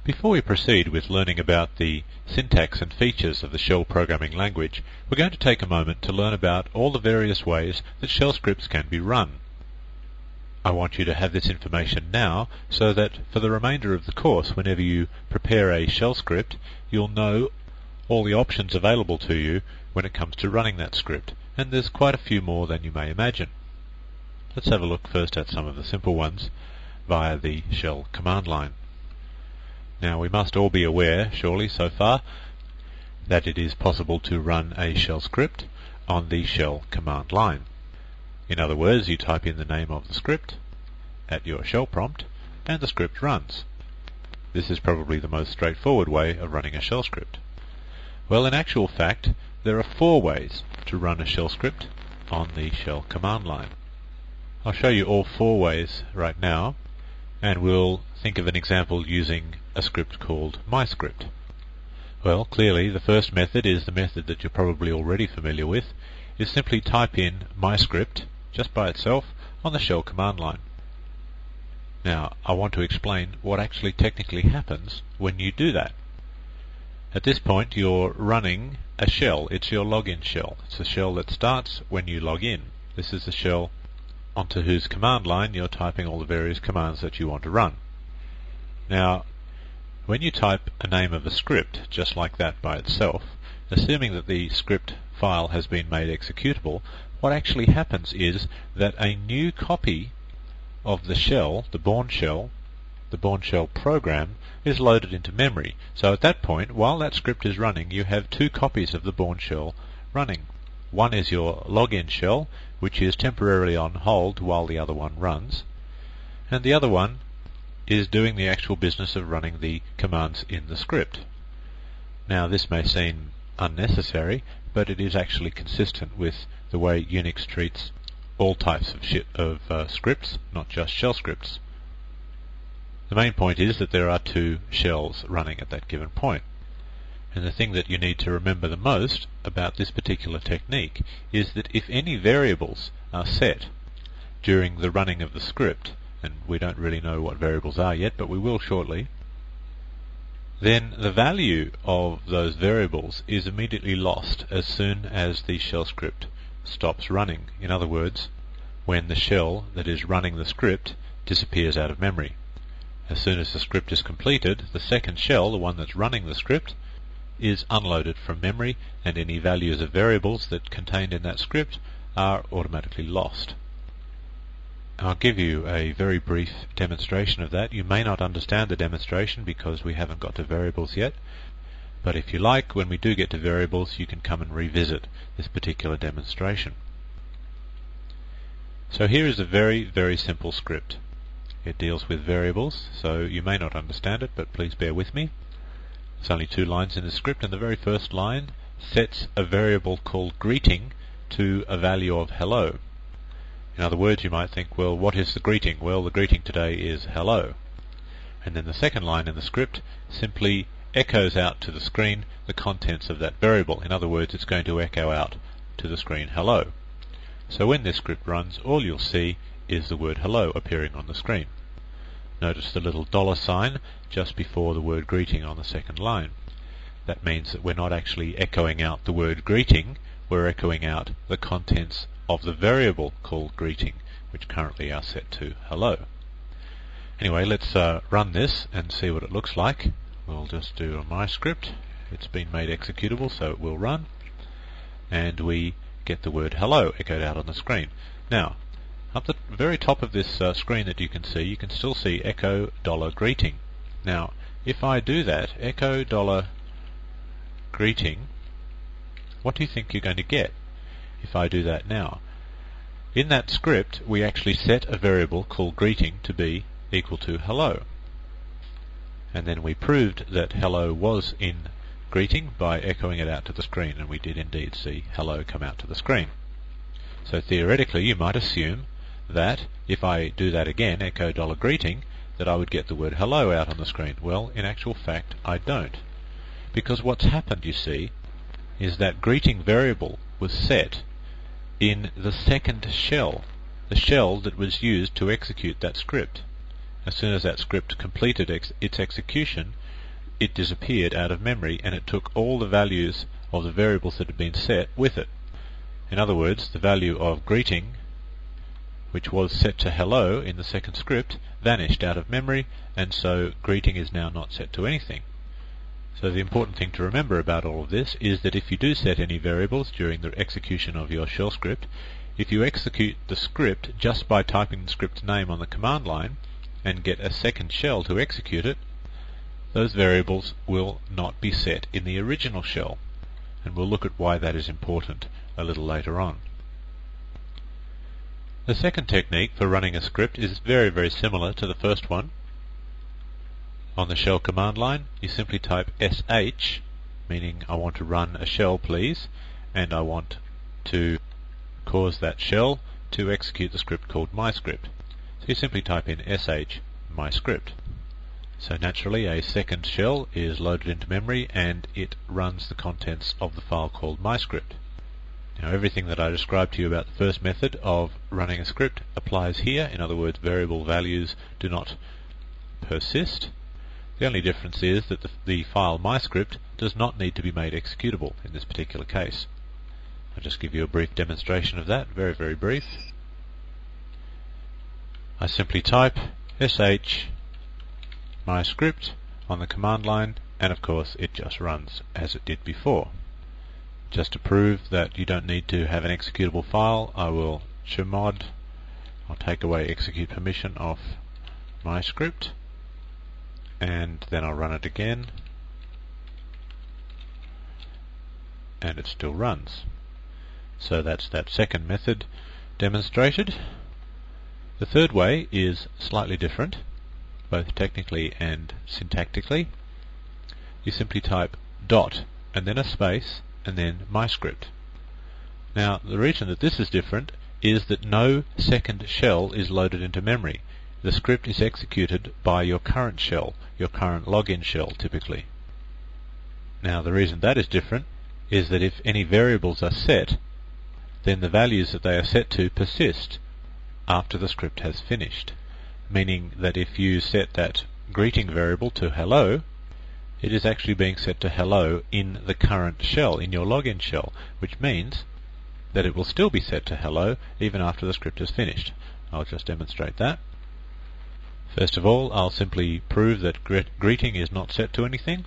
Before we proceed with learning about the syntax and features of the shell programming language, we're going to take a moment to learn about all the various ways that shell scripts can be run. I want you to have this information now so that for the remainder of the course, whenever you prepare a shell script, you'll know all the options available to you when it comes to running that script, and there's quite a few more than you may imagine. Let's have a look first at some of the simple ones via the shell command line. Now, we must all be aware, surely so far, that it is possible to run a shell script on the shell command line. In other words, you type in the name of the script at your shell prompt and the script runs. This is probably the most straightforward way of running a shell script. Well, in actual fact, there are 4 ways to run a shell script on the shell command line. I'll show you all 4 ways right now, and we'll think of an example using a script called MyScript. Well, clearly the first method is the method that you're probably already familiar with, is simply type in MyScript just by itself on the shell command line. Now, I want to explain what actually technically happens when you do that. At this point, you're running a shell. It's your login shell. It's a shell that starts when you log in. This is the shell onto whose command line you're typing all the various commands that you want to run. Now, when you type a name of a script just like that by itself, assuming that the script file has been made executable, what actually happens is that a new copy of the shell, the born shell program, is loaded into memory. So at that point, while that script is running, you have 2 copies of the born shell running. One is your login shell, which is temporarily on hold while the other one runs, and the other one is doing the actual business of running the commands in the script. Now, this may seem unnecessary, but it is actually consistent with the way Unix treats all types of scripts, not just shell scripts. The main point is that there are 2 shells running at that given point. And the thing that you need to remember the most about this particular technique is that if any variables are set during the running of the script, and we don't really know what variables are yet, but we will shortly, then the value of those variables is immediately lost as soon as the shell script stops running. In other words, when the shell that is running the script disappears out of memory. As soon as the script is completed, the second shell, the one that's running the script, is unloaded from memory, and any values of variables that contained in that script are automatically lost. I'll give you a very brief demonstration of that. You may not understand the demonstration because we haven't got to variables yet, but if you like, when we do get to variables, you can come and revisit this particular demonstration. So here is a very, very simple script. It deals with variables, so you may not understand it, but please bear with me. There's only 2 lines in the script, and the very first line sets a variable called greeting to a value of hello. In other words, you might think, well, what is the greeting? Well, the greeting today is hello. And then the second line in the script simply echoes out to the screen the contents of that variable. In other words, it's going to echo out to the screen hello. So when this script runs, all you'll see is the word hello appearing on the screen. Notice the little $sign just before the word greeting on the second line. That means that we're not actually echoing out the word greeting, we're echoing out the contents of the variable called greeting, which currently are set to hello. Anyway, let's run this and see what it looks like. We'll just do a MyScript. It's been made executable, so it will run, and we get the word hello echoed out on the screen. Now, up the very top of this screen that you can still see echo $greeting. Now, if I do that, echo $greeting, what do you think you're going to get if I do that now? In that script, we actually set a variable called greeting to be equal to hello. And then we proved that hello was in greeting by echoing it out to the screen, and we did indeed see hello come out to the screen. So theoretically, you might assume that if I do that again, echo $greeting, that I would get the word hello out on the screen. Well, in actual fact, I don't. Because what's happened, you see, is that greeting variable was set in the second shell, the shell that was used to execute that script. As soon as that script completed its execution, it disappeared out of memory and it took all the values of the variables that had been set with it. In other words, the value of greeting, which was set to hello in the second script, vanished out of memory, and so greeting is now not set to anything. So the important thing to remember about all of this is that if you do set any variables during the execution of your shell script, if you execute the script just by typing the script's name on the command line and get a second shell to execute it, those variables will not be set in the original shell. And we'll look at why that is important a little later on. The second technique for running a script is very, very similar to the first one. On the shell command line, you simply type sh, meaning I want to run a shell please, and I want to cause that shell to execute the script called myscript. So you simply type in sh myscript. So naturally a second shell is loaded into memory and it runs the contents of the file called myscript. Now everything that I described to you about the first method of running a script applies here. In other words, variable values do not persist. The only difference is that the file myscript does not need to be made executable in this particular case. I'll just give you a brief demonstration of that, very, very brief. I simply type sh myscript on the command line, and of course it just runs as it did before. Just to prove that you don't need to have an executable file, I will chmod, I'll take away execute permission off myscript, and then I'll run it again, and it still runs. So that's that second method demonstrated. The third way is slightly different, both technically and syntactically. You simply type dot and then a space and then myscript. Now the reason that this is different is that no second shell is loaded into memory. The script is executed by your current shell, your current login shell typically. Now the reason that is different is that if any variables are set, then the values that they are set to persist after the script has finished. Meaning that if you set that greeting variable to hello, it is actually being set to hello in the current shell, in your login shell, which means that it will still be set to hello even after the script is finished. I'll just demonstrate that. First of all, I'll simply prove that greeting is not set to anything,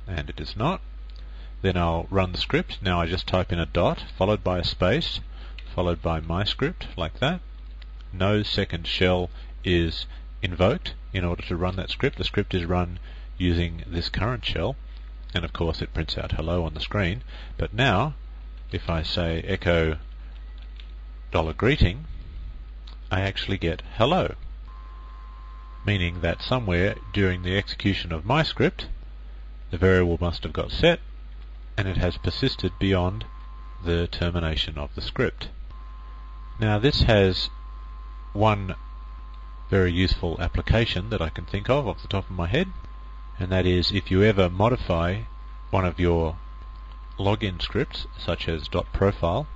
and it is not. Then I'll run the script. Now I just type in a dot, followed by a space, followed by myscript, like that. No second shell is invoked in order to run that script. The script is run using this current shell, and of course it prints out hello on the screen. But now, if I say echo $greeting, I actually get hello, meaning that somewhere during the execution of my script, the variable must have got set, and it has persisted beyond the termination of the script. Now this has one very useful application that I can think of off the top of my head, and that is if you ever modify one of your login scripts, such as .profile,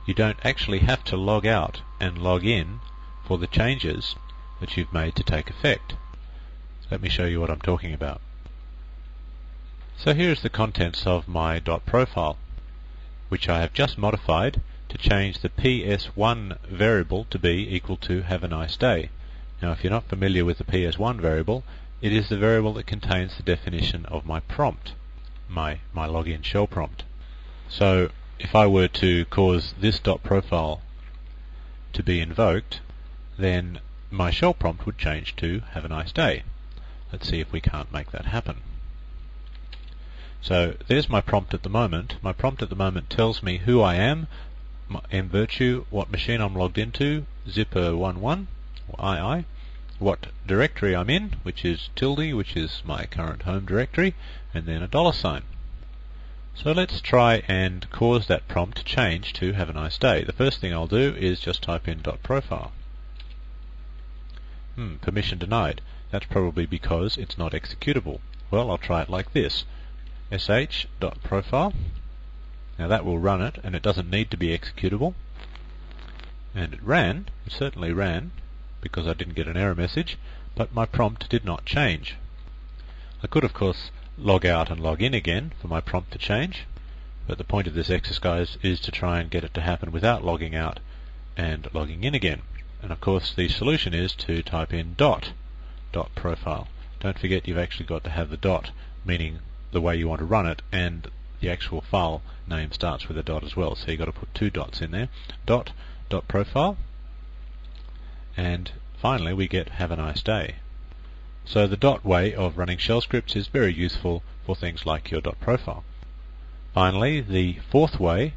you don't actually have to log out and log in for the changes that you've made to take effect. Let me show you what I'm talking about. So here is the contents of my .profile, which I have just modified to change the PS1 variable to be equal to have a nice day. Now if you're not familiar with the PS1 variable, it is the variable that contains the definition of my prompt, my login shell prompt. So if I were to cause this .profile to be invoked, then my shell prompt would change to have a nice day. Let's see if we can't make that happen. So there's my prompt at the moment. My prompt at the moment tells me who I am, in virtue what machine I'm logged into, zipper11, or II, what directory I'm in, which is tilde, which is my current home directory, and then a $sign. So let's try and cause that prompt to change to have a nice day. The first thing I'll do is just type in .profile. Permission denied. That's probably because it's not executable. Well, I'll try it like this. sh.profile. Now that will run it, and it doesn't need to be executable. And it ran, it certainly ran, because I didn't get an error message, but my prompt did not change. I could of course log out and log in again for my prompt to change, but the point of this exercise is to try and get it to happen without logging out and logging in again. And of course the solution is to type in dot profile. Don't forget you've actually got to have the dot, meaning the way you want to run it, and the actual file name starts with a dot as well, so you've got to put 2 dots in there. Dot profile, and finally we get have a nice day. So the dot way of running shell scripts is very useful for things like your dot profile. Finally, the fourth way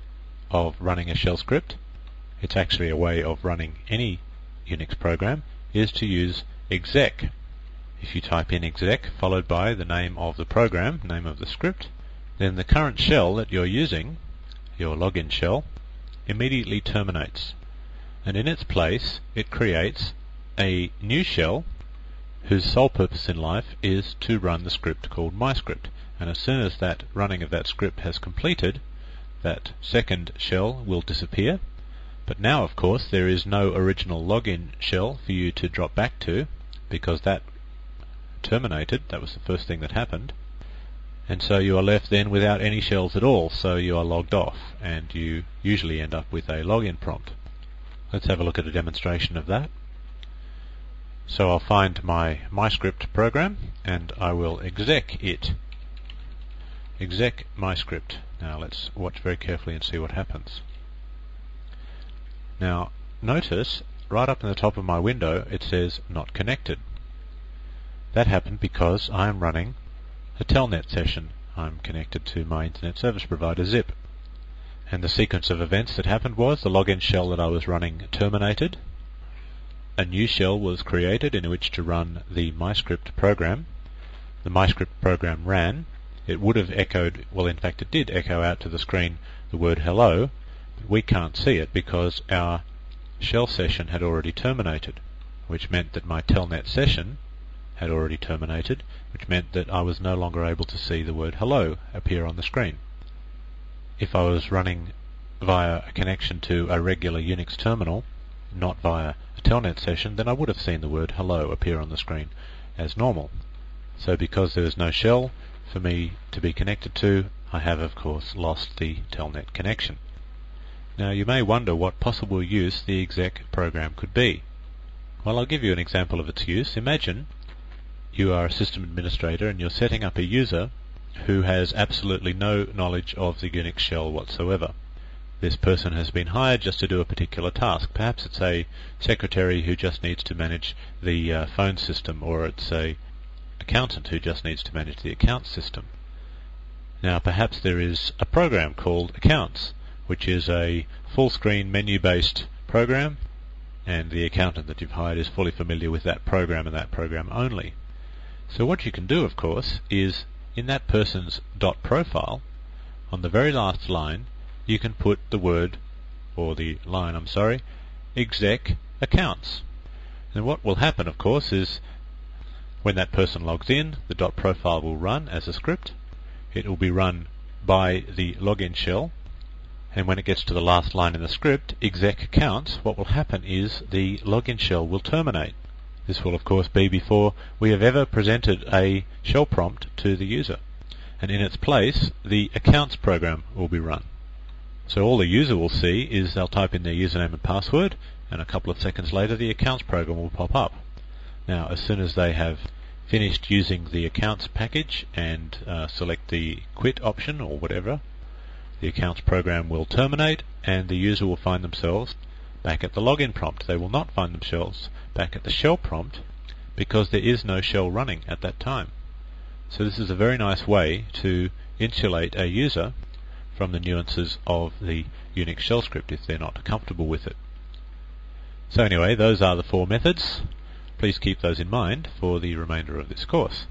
of running a shell script, it's actually a way of running any Unix program, is to use exec. If you type in exec followed by the name of the program, name of the script, then the current shell that you're using, your login shell, immediately terminates. And in its place it creates a new shell whose sole purpose in life is to run the script called myscript. And as soon as that running of that script has completed, that second shell will disappear. But now, of course, there is no original login shell for you to drop back to, because that terminated. That was the first thing that happened. And so you are left then without any shells at all, so you are logged off, and you usually end up with a login prompt. Let's have a look at a demonstration of that. So I'll find my myscript program, and I will exec it. Exec myscript. Now let's watch very carefully and see what happens. Now notice right up in the top of my window it says not connected. That happened because I am running a telnet session. I'm connected to my internet service provider Zip. And the sequence of events that happened was the login shell that I was running terminated. A new shell was created in which to run the myscript program. The myscript program ran. It would have echoed, well in fact it did echo out to the screen the word hello, but we can't see it because our shell session had already terminated, which meant that my telnet session had already terminated, which meant that I was no longer able to see the word hello appear on the screen. If I was running via a connection to a regular Unix terminal, not via a telnet session, then I would have seen the word hello appear on the screen as normal. So because there is no shell for me to be connected to, I have of course lost the telnet connection. Now you may wonder what possible use the exec program could be. Well, I'll give you an example of its use. Imagine you are a system administrator and you're setting up a user who has absolutely no knowledge of the Unix shell whatsoever. This person has been hired just to do a particular task. Perhaps it's a secretary who just needs to manage the phone system, or it's a accountant who just needs to manage the accounts system. Now perhaps there is a program called Accounts, which is a full-screen menu-based program, and the accountant that you've hired is fully familiar with that program and that program only. So what you can do, of course, is in that person's .profile, on the very last line, you can put the word, or the line, exec accounts. And what will happen, of course, is when that person logs in, the .profile will run as a script. It will be run by the login shell, and when it gets to the last line in the script, exec accounts, what will happen is the login shell will terminate. This will of course be before we have ever presented a shell prompt to the user, and in its place the accounts program will be run. So all the user will see is they'll type in their username and password, and a couple of seconds later the accounts program will pop up. Now as soon as they have finished using the accounts package and select the quit option or whatever, the accounts program will terminate and the user will find themselves back at the login prompt. They will not find themselves back at the shell prompt because there is no shell running at that time. So this is a very nice way to insulate a user from the nuances of the Unix shell script if they're not comfortable with it. So anyway, those are the 4 methods. Please keep those in mind for the remainder of this course.